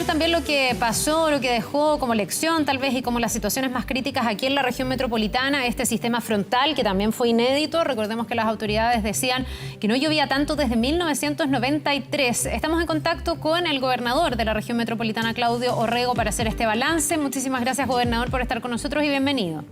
también lo que pasó, lo que dejó como lección tal vez y como las situaciones más críticas aquí en la región metropolitana, este sistema frontal que también fue inédito. Recordemos que las autoridades decían que no llovía tanto desde 1993. Estamos en contacto con el gobernador de la región metropolitana, Claudio Orrego, para hacer este balance. Muchísimas gracias, gobernador, por estar con nosotros y bienvenido.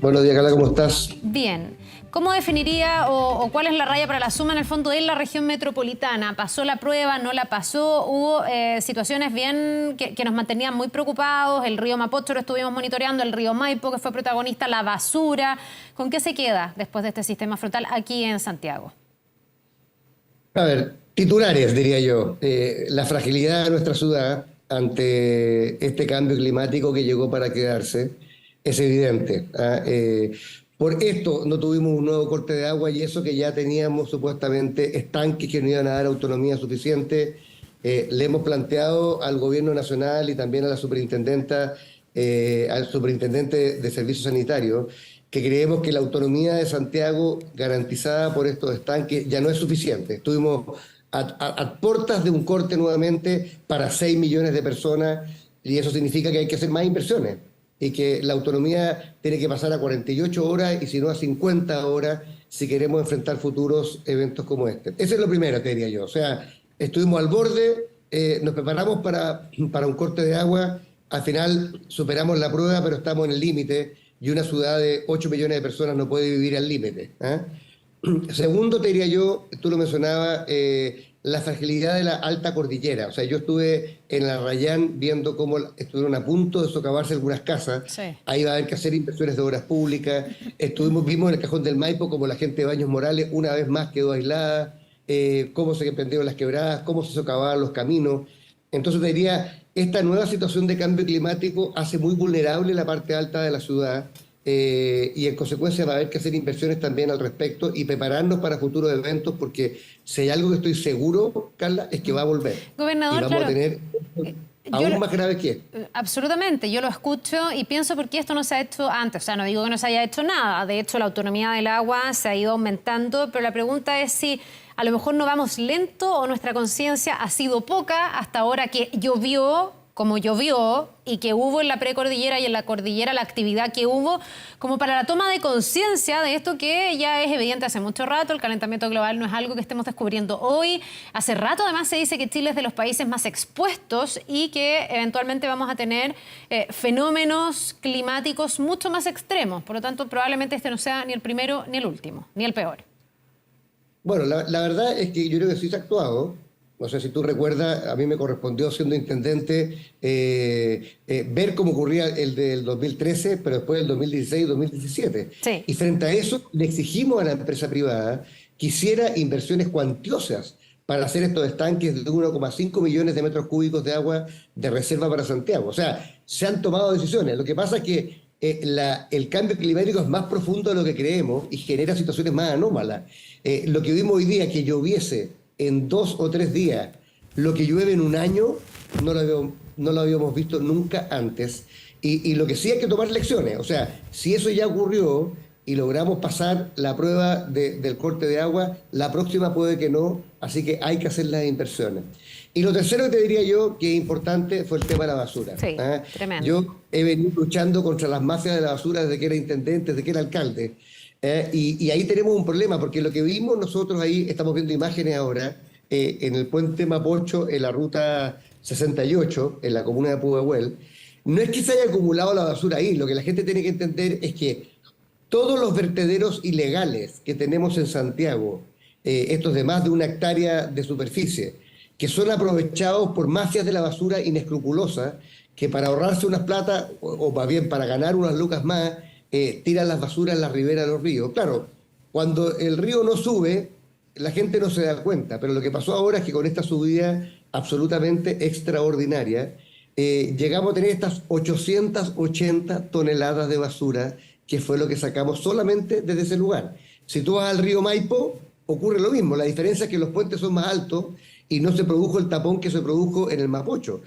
Buenos días, Carla, ¿cómo estás? Bien. ¿Cómo definiría o cuál es la raya para la suma en el fondo en la región metropolitana? ¿Pasó la prueba? ¿No la pasó? ¿Hubo situaciones bien que nos mantenían muy preocupados? El río Mapocho lo estuvimos monitoreando, el río Maipo, que fue protagonista, la basura. ¿Con qué se queda después de este sistema frontal aquí en Santiago? A ver, titulares, diría yo. La fragilidad de nuestra ciudad ante este cambio climático que llegó para quedarse es evidente. Por esto no tuvimos un nuevo corte de agua y eso que ya teníamos supuestamente estanques que no iban a dar autonomía suficiente. Le hemos planteado al gobierno nacional y también a la superintendenta, al superintendente de servicios sanitarios, que creemos que la autonomía de Santiago garantizada por estos estanques ya no es suficiente. Estuvimos a puertas de un corte nuevamente para 6 millones de personas y eso significa que hay que hacer más inversiones y que la autonomía tiene que pasar a 48 horas y si no a 50 horas si queremos enfrentar futuros eventos como este. Eso es lo primero que diría yo. O sea, estuvimos al borde, nos preparamos para un corte de agua, al final superamos la prueba, pero estamos en el límite y una ciudad de 8 millones de personas no puede vivir al límite. Segundo, te diría yo, tú lo mencionabas, la fragilidad de la alta cordillera. O sea, yo estuve en el Arrayán viendo cómo estuvieron a punto de socavarse algunas casas. Sí. Ahí va a haber que hacer inversiones de obras públicas. Vimos en el Cajón del Maipo como la gente de Baños Morales una vez más quedó aislada, cómo se prendieron las quebradas, cómo se socavaban los caminos. Entonces te diría, esta nueva situación de cambio climático hace muy vulnerable la parte alta de la ciudad. Y en consecuencia va a haber que hacer inversiones también al respecto y prepararnos para futuros eventos porque si hay algo que estoy seguro, Carla, es que va a volver. Gobernador, y vamos a tener aún más grave que esto. Absolutamente, yo lo escucho y pienso por qué esto no se ha hecho antes. O sea, no digo que no se haya hecho nada. De hecho, la autonomía del agua se ha ido aumentando, pero la pregunta es si a lo mejor no vamos lento o nuestra conciencia ha sido poca hasta ahora que llovió como llovió y que hubo en la precordillera y en la cordillera la actividad que hubo, como para la toma de conciencia de esto que ya es evidente hace mucho rato. El calentamiento global no es algo que estemos descubriendo hoy. Hace rato además se dice que Chile es de los países más expuestos y que eventualmente vamos a tener fenómenos climáticos mucho más extremos. Por lo tanto, probablemente este no sea ni el primero ni el último, ni el peor. Bueno, la verdad es que yo creo que sí se ha actuado. No sé si tú recuerdas, a mí me correspondió siendo intendente ver cómo ocurría el del 2013, pero después del 2016 y 2017. Sí. Y frente a eso le exigimos a la empresa privada que hiciera inversiones cuantiosas para hacer estos estanques de 1,5 millones de metros cúbicos de agua de reserva para Santiago. O sea, se han tomado decisiones. Lo que pasa es que el cambio climático es más profundo de lo que creemos y genera situaciones más anómalas. Lo que vimos hoy día, que lloviese en 2 o 3 días, lo que llueve en un año, no lo habíamos visto nunca antes. Y lo que sí hay que tomar lecciones. O sea, si eso ya ocurrió y logramos pasar la prueba del corte de agua, la próxima puede que no, así que hay que hacer las inversiones. Y lo tercero que te diría yo, que es importante, fue el tema de la basura. Sí, tremendo. Yo he venido luchando contra las mafias de la basura desde que era intendente, desde que era alcalde. Y ahí tenemos un problema, porque lo que vimos nosotros ahí, estamos viendo imágenes ahora, en el puente Mapocho, en la ruta 68, en la comuna de Pudahuel, no es que se haya acumulado la basura ahí, lo que la gente tiene que entender es que todos los vertederos ilegales que tenemos en Santiago, estos de más de 1 hectárea de superficie, que son aprovechados por mafias de la basura inescrupulosas, que para ahorrarse unas plata, o más bien para ganar unas lucas más, tiran las basuras en la ribera de los ríos. Claro, cuando el río no sube, la gente no se da cuenta, pero lo que pasó ahora es que con esta subida absolutamente extraordinaria, llegamos a tener estas 880 toneladas de basura, que fue lo que sacamos solamente desde ese lugar. Si tú vas al río Maipo, ocurre lo mismo. La diferencia es que los puentes son más altos y no se produjo el tapón que se produjo en el Mapocho.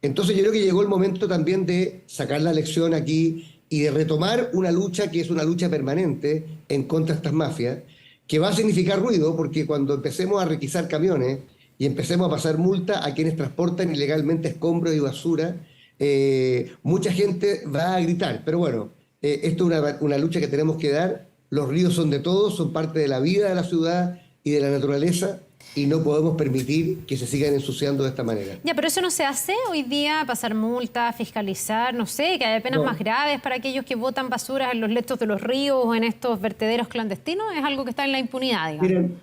Entonces yo creo que llegó el momento también de sacar la lección aquí y de retomar una lucha que es una lucha permanente en contra de estas mafias, que va a significar ruido, porque cuando empecemos a requisar camiones y empecemos a pasar multa a quienes transportan ilegalmente escombros y basura, mucha gente va a gritar. Pero bueno, esto es una lucha que tenemos que dar. Los ríos son de todos, son parte de la vida de la ciudad y de la naturaleza, y no podemos permitir que se sigan ensuciando de esta manera. Ya, pero eso no se hace hoy día, pasar multas, fiscalizar, no sé, que haya penas más graves para aquellos que botan basuras en los letos de los ríos o en estos vertederos clandestinos. Es algo que está en la impunidad, digamos. Miren,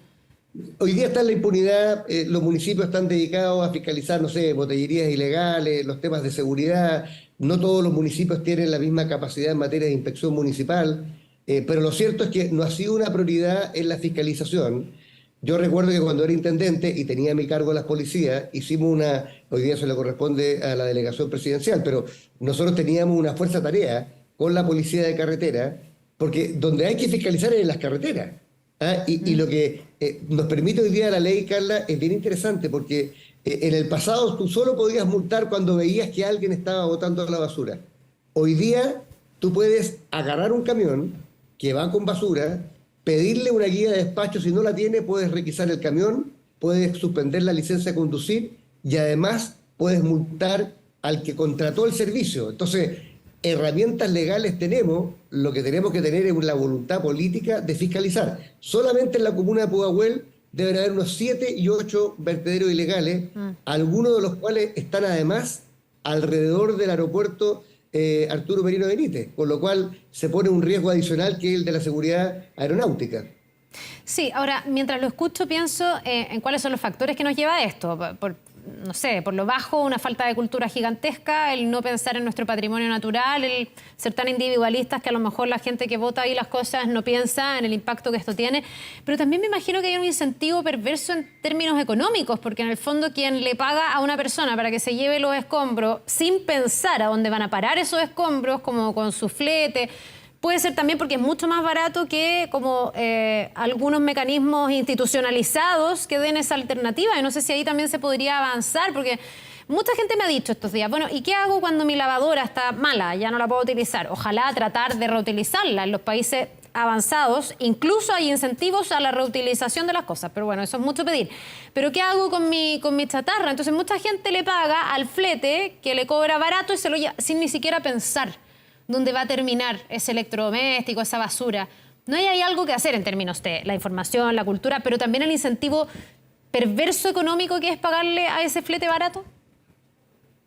hoy día está en la impunidad, los municipios están dedicados a fiscalizar, no sé, botellerías ilegales, los temas de seguridad. No todos los municipios tienen la misma capacidad en materia de inspección municipal, pero lo cierto es que no ha sido una prioridad en la fiscalización. Yo recuerdo que cuando era intendente y tenía a mi cargo las policías, hoy día se le corresponde a la delegación presidencial, pero nosotros teníamos una fuerza tarea con la policía de carretera, porque donde hay que fiscalizar es en las carreteras. Y lo que nos permite hoy día la ley, Carla, es bien interesante, porque en el pasado tú solo podías multar cuando veías que alguien estaba botando la basura. Hoy día tú puedes agarrar un camión que va con basura, pedirle una guía de despacho, si no la tiene, puedes requisar el camión, puedes suspender la licencia de conducir y además puedes multar al que contrató el servicio. Entonces, herramientas legales tenemos, lo que tenemos que tener es la voluntad política de fiscalizar. Solamente en la comuna de Pudahuel deben haber unos 7 y 8 vertederos ilegales, algunos de los cuales están además alrededor del aeropuerto Arturo Merino Benítez, con lo cual se pone un riesgo adicional que es el de la seguridad aeronáutica. Sí, ahora, mientras lo escucho, pienso en cuáles son los factores que nos lleva a esto. No sé, por lo bajo, una falta de cultura gigantesca, el no pensar en nuestro patrimonio natural, el ser tan individualistas que a lo mejor la gente que vota ahí las cosas no piensa en el impacto que esto tiene. Pero también me imagino que hay un incentivo perverso en términos económicos, porque en el fondo quien le paga a una persona para que se lleve los escombros sin pensar a dónde van a parar esos escombros, como con su flete, puede ser también porque es mucho más barato que como algunos mecanismos institucionalizados que den esa alternativa. Y no sé si ahí también se podría avanzar, porque mucha gente me ha dicho estos días, bueno, ¿y qué hago cuando mi lavadora está mala? Ya no la puedo utilizar. Ojalá tratar de reutilizarla. En los países avanzados incluso hay incentivos a la reutilización de las cosas, pero bueno, eso es mucho pedir. Pero ¿qué hago con mi chatarra? Entonces mucha gente le paga al flete que le cobra barato y se lo lleva sin ni siquiera pensar dónde va a terminar ese electrodoméstico, esa basura. No hay ahí algo que hacer en términos de la información, la cultura, pero también el incentivo perverso económico que es pagarle a ese flete barato?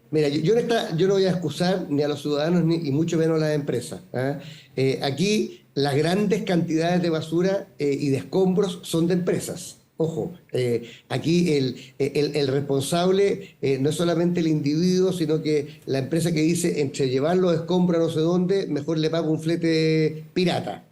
Mira, yo no voy a excusar ni a los ciudadanos y mucho menos a las empresas. Aquí las grandes cantidades de basura y de escombros son de empresas. Ojo, aquí el responsable no es solamente el individuo, sino que la empresa que dice entre llevar los escombros a no sé dónde, mejor le pago un flete pirata.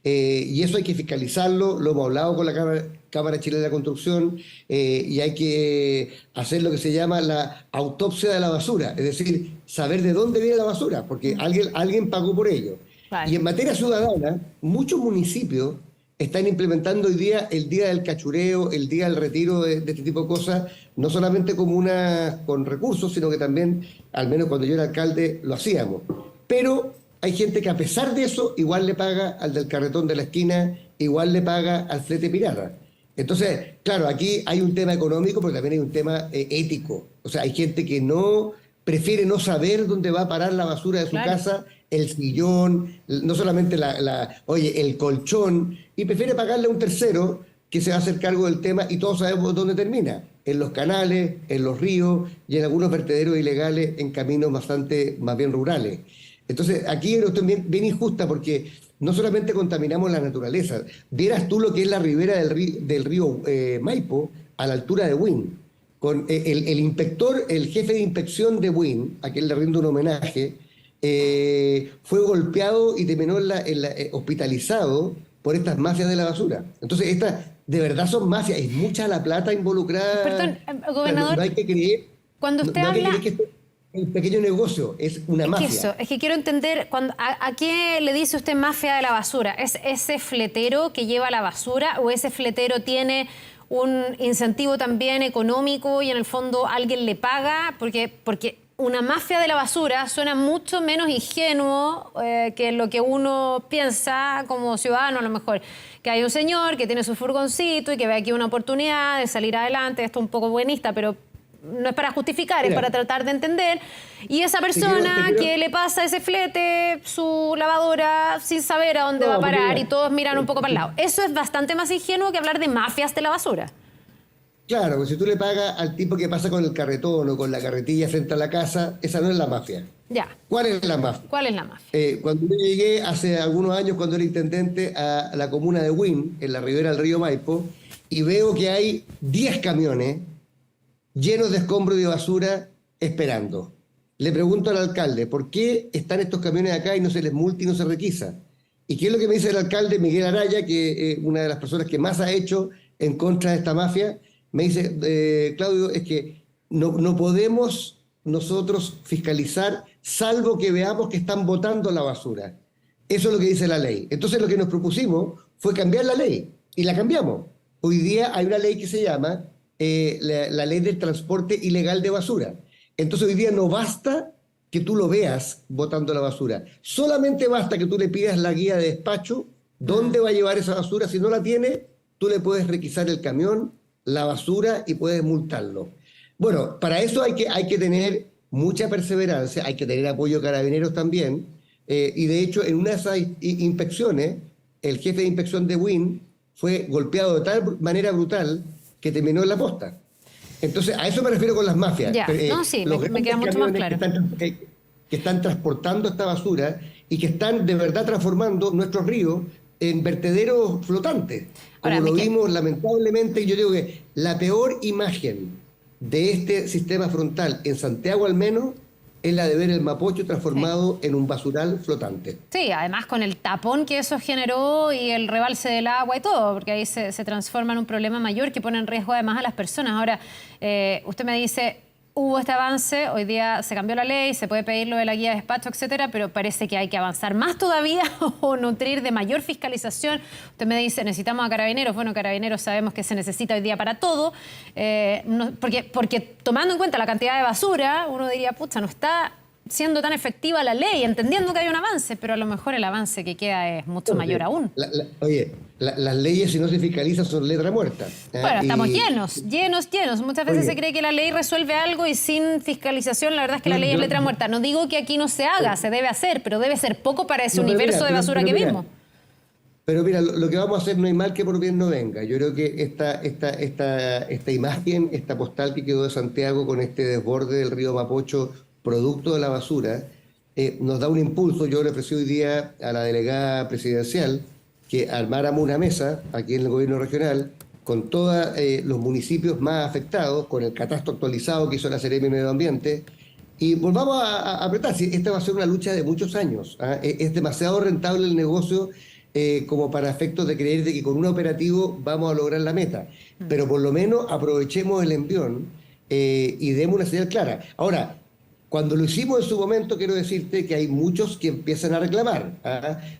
Y eso hay que fiscalizarlo, lo hemos hablado con la Cámara Chilena de la Construcción, y hay que hacer lo que se llama la autopsia de la basura, es decir, saber de dónde viene la basura, porque alguien pagó por ello. Vale. Y en materia ciudadana, muchos municipios están implementando hoy día el día del cachureo, el día del retiro de este tipo de cosas, no solamente como con recursos, sino que también, al menos cuando yo era alcalde, lo hacíamos. Pero hay gente que a pesar de eso, igual le paga al del carretón de la esquina, igual le paga al flete pirata. Entonces, claro, aquí hay un tema económico, pero también hay un tema ético. O sea, hay gente que prefiere no saber dónde va a parar la basura de su casa, el sillón, no solamente el colchón, y prefiere pagarle a un tercero que se va a hacer cargo del tema, y todos sabemos dónde termina, en los canales, en los ríos y en algunos vertederos ilegales en caminos más bien rurales. Entonces, aquí es bien injusta porque no solamente contaminamos la naturaleza, vieras tú lo que es la ribera del río Maipo a la altura de Buin. Con el inspector, el jefe de inspección de Buin, a quien le rindo un homenaje, fue golpeado y terminó hospitalizado por estas mafias de la basura. Entonces, estas de verdad son mafias, es mucha la plata involucrada. Perdón, gobernador, no hay que creer, cuando usted no habla... hay que creer que esto es un pequeño negocio, es una mafia. Es que quiero entender, ¿a qué le dice usted mafia de la basura? ¿Es ese fletero que lleva la basura o ese fletero tiene un incentivo también económico y en el fondo alguien le paga? Porque una mafia de la basura suena mucho menos ingenuo que lo que uno piensa como ciudadano a lo mejor. Que hay un señor que tiene su furgoncito y que ve aquí una oportunidad de salir adelante. Esto es un poco buenista, pero no es para justificar, es para tratar de entender. Y esa persona que le pasa ese flete, su lavadora, sin saber a dónde va a parar y todos miran un poco para el lado. Eso es bastante más ingenuo que hablar de mafias de la basura. Claro, pues si tú le pagas al tipo que pasa con el carretón o con la carretilla frente a la casa, esa no es la mafia. Ya. ¿Cuál es la mafia? ¿Cuál es la mafia? Cuando yo llegué hace algunos años, cuando era intendente, a la comuna de Huin, en la ribera del río Maipo, y veo que hay 10 camiones llenos de escombros y de basura esperando. Le pregunto al alcalde, ¿por qué están estos camiones acá y no se les multa y no se requisa? ¿Y qué es lo que me dice el alcalde Miguel Araya, que es una de las personas que más ha hecho en contra de esta mafia? Me dice, Claudio, es que no podemos nosotros fiscalizar salvo que veamos que están botando la basura. Eso es lo que dice la ley. Entonces lo que nos propusimos fue cambiar la ley y la cambiamos. Hoy día hay una ley que se llama la ley del transporte ilegal de basura. Entonces hoy día no basta que tú lo veas botando la basura. Solamente basta que tú le pidas la guía de despacho, dónde va a llevar esa basura. Si no la tiene, tú le puedes requisar el camión, la basura y puedes multarlo. Bueno, para eso hay que tener mucha perseverancia, hay que tener apoyo de carabineros también, y de hecho en una de esas inspecciones, el jefe de inspección de Huin fue golpeado de tal manera brutal que terminó en la posta. Entonces, a eso me refiero con las mafias. Ya, no, sí, me queda mucho más claro. Que están transportando esta basura y que están de verdad transformando nuestros ríos en vertederos flotantes. Como lo vimos lamentablemente, yo digo que la peor imagen de este sistema frontal, en Santiago al menos, es la de ver el Mapocho transformado en un basural flotante. Sí, además con el tapón que eso generó y el rebalse del agua y todo, porque ahí se transforma en un problema mayor que pone en riesgo además a las personas. Ahora, usted me dice, hubo este avance, hoy día se cambió la ley, se puede pedir lo de la guía de despacho, etcétera, pero parece que hay que avanzar más todavía o nutrir de mayor fiscalización. Usted me dice, necesitamos a carabineros. Bueno, carabineros sabemos que se necesita hoy día para todo, porque tomando en cuenta la cantidad de basura, uno diría, pucha, no está siendo tan efectiva la ley, entendiendo que hay un avance, pero a lo mejor el avance que queda es mucho mayor aún. Las leyes, si no se fiscalizan, son letra muerta. Bueno, estamos llenos. Muchas veces se cree que la ley resuelve algo y sin fiscalización, la verdad es que la ley es letra muerta. No digo que aquí no se haga, se debe hacer, pero debe ser poco para ese universo de basura que vimos. Pero mira, lo que vamos a hacer no hay mal que por bien no venga. Yo creo que esta imagen, esta postal que quedó de Santiago con este desborde del río Mapocho, producto de la basura, nos da un impulso. Yo le ofrecí hoy día a la delegada presidencial que armáramos una mesa aquí en el gobierno regional con todos los municipios más afectados, con el catastro actualizado que hizo la Seremi de Medio Ambiente, y volvamos a apretar. Esta va a ser una lucha de muchos años. Es demasiado rentable el negocio como para efectos de creer de que con un operativo vamos a lograr la meta. Pero por lo menos aprovechemos el envión y demos una señal clara. Ahora, cuando lo hicimos en su momento, quiero decirte que hay muchos que empiezan a reclamar.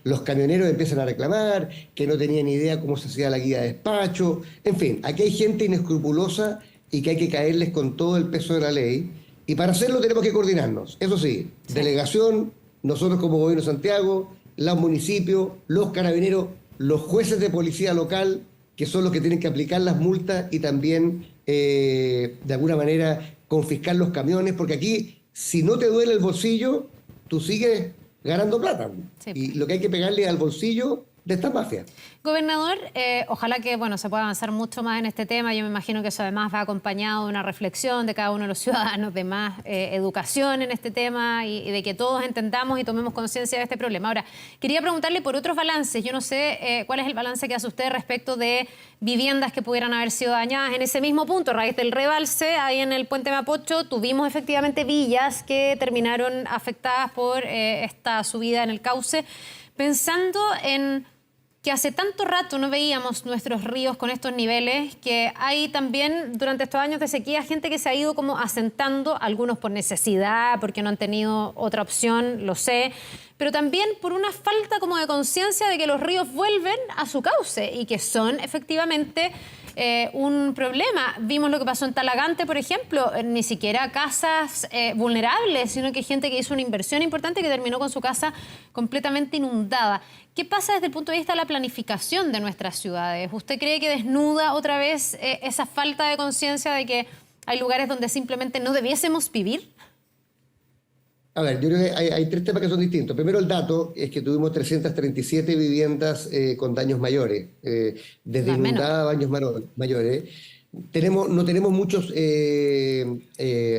Los camioneros empiezan a reclamar, que no tenían idea cómo se hacía la guía de despacho. En fin, aquí hay gente inescrupulosa y que hay que caerles con todo el peso de la ley. Y para hacerlo tenemos que coordinarnos. Eso sí, delegación, nosotros como Gobierno de Santiago, los municipios, los carabineros, los jueces de policía local, que son los que tienen que aplicar las multas y también, de alguna manera, confiscar los camiones, porque aquí, si no te duele el bolsillo, tú sigues ganando plata. Sí. Y lo que hay que pegarle al bolsillo de esta mafia. Gobernador, ojalá que se pueda avanzar mucho más en este tema. Yo me imagino que eso además va acompañado de una reflexión de cada uno de los ciudadanos, de más educación en este tema y de que todos entendamos y tomemos conciencia de este problema. Ahora, quería preguntarle por otros balances. Yo no sé cuál es el balance que hace usted respecto de viviendas que pudieran haber sido dañadas en ese mismo punto, a raíz del rebalse. Ahí en el Puente Mapocho tuvimos efectivamente villas que terminaron afectadas por esta subida en el cauce. Pensando en que hace tanto rato no veíamos nuestros ríos con estos niveles, que hay también durante estos años de sequía gente que se ha ido como asentando, algunos por necesidad, porque no han tenido otra opción, lo sé, pero también por una falta como de conciencia de que los ríos vuelven a su cauce y que son efectivamente un problema. Vimos lo que pasó en Talagante, por ejemplo, ni siquiera casas vulnerables, sino que gente que hizo una inversión importante que terminó con su casa completamente inundada. ¿Qué pasa desde el punto de vista de la planificación de nuestras ciudades? ¿Usted cree que desnuda otra vez esa falta de conciencia de que hay lugares donde simplemente no debiésemos vivir? A ver, yo creo que hay tres temas que son distintos. Primero, el dato es que tuvimos 337 viviendas con daños mayores, desde inundadas a daños mayores. No tenemos muchos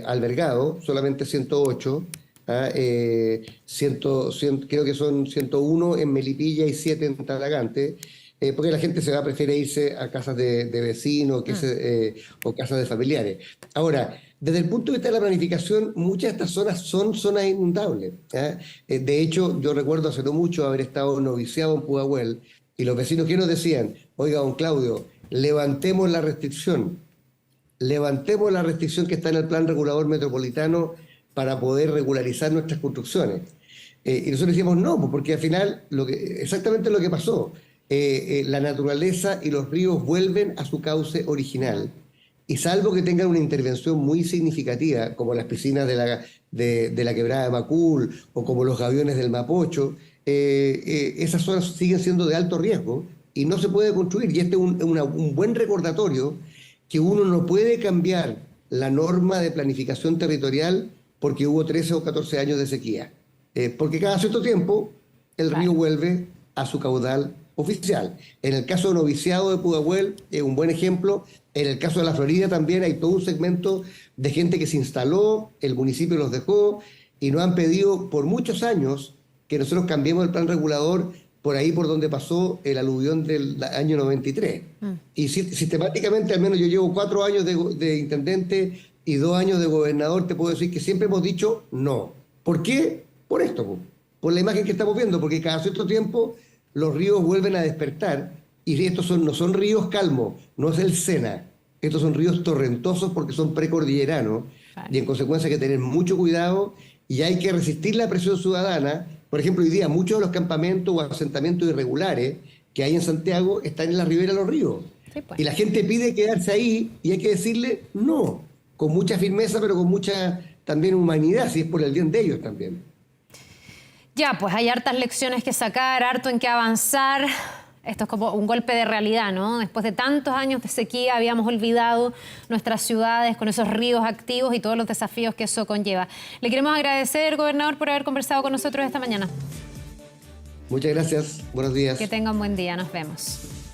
albergados, solamente 108. Creo que son 101 en Melipilla y 7 en Talagante, porque la gente prefiere irse a casas de vecinos o casas de familiares. Ahora, desde el punto de vista de la planificación, muchas de estas zonas son zonas inundables. De hecho, yo recuerdo hace no mucho haber estado noviciado en Pudahuel y los vecinos que nos decían, oiga, don Claudio, levantemos la restricción que está en el Plan Regulador Metropolitano para poder regularizar nuestras construcciones. Y nosotros decíamos no, porque al final exactamente lo que pasó, la naturaleza y los ríos vuelven a su cauce original. Y salvo que tengan una intervención muy significativa, como las piscinas de la quebrada de Macul o como los gaviones del Mapocho, esas zonas siguen siendo de alto riesgo y no se puede construir. Y este es un buen recordatorio que uno no puede cambiar la norma de planificación territorial porque hubo 13 o 14 años de sequía. Porque cada cierto tiempo el río vuelve a su caudal oficial. En el caso de Noviciado de Pudahuel es un buen ejemplo. En el caso de la Florida también hay todo un segmento de gente que se instaló, el municipio los dejó y nos han pedido por muchos años que nosotros cambiemos el plan regulador por ahí por donde pasó el aluvión del año 93. Y sistemáticamente, al menos yo llevo 4 años de intendente y 2 años de gobernador, te puedo decir que siempre hemos dicho no. ¿Por qué? Por esto, por la imagen que estamos viendo, porque cada cierto tiempo los ríos vuelven a despertar y estos no son ríos calmos, no es el Sena, estos son ríos torrentosos porque son precordilleranos y en consecuencia hay que tener mucho cuidado y hay que resistir la presión ciudadana. Por ejemplo, hoy día muchos de los campamentos o asentamientos irregulares que hay en Santiago están en la ribera de los ríos. Sí, pues. Y la gente pide quedarse ahí y hay que decirle no, con mucha firmeza pero con mucha también humanidad, si es por el bien de ellos también. Ya, pues hay hartas lecciones que sacar, harto en que avanzar. Esto es como un golpe de realidad, ¿no? Después de tantos años de sequía habíamos olvidado nuestras ciudades con esos ríos activos y todos los desafíos que eso conlleva. Le queremos agradecer, gobernador, por haber conversado con nosotros esta mañana. Muchas gracias. Buenos días. Que tenga un buen día. Nos vemos.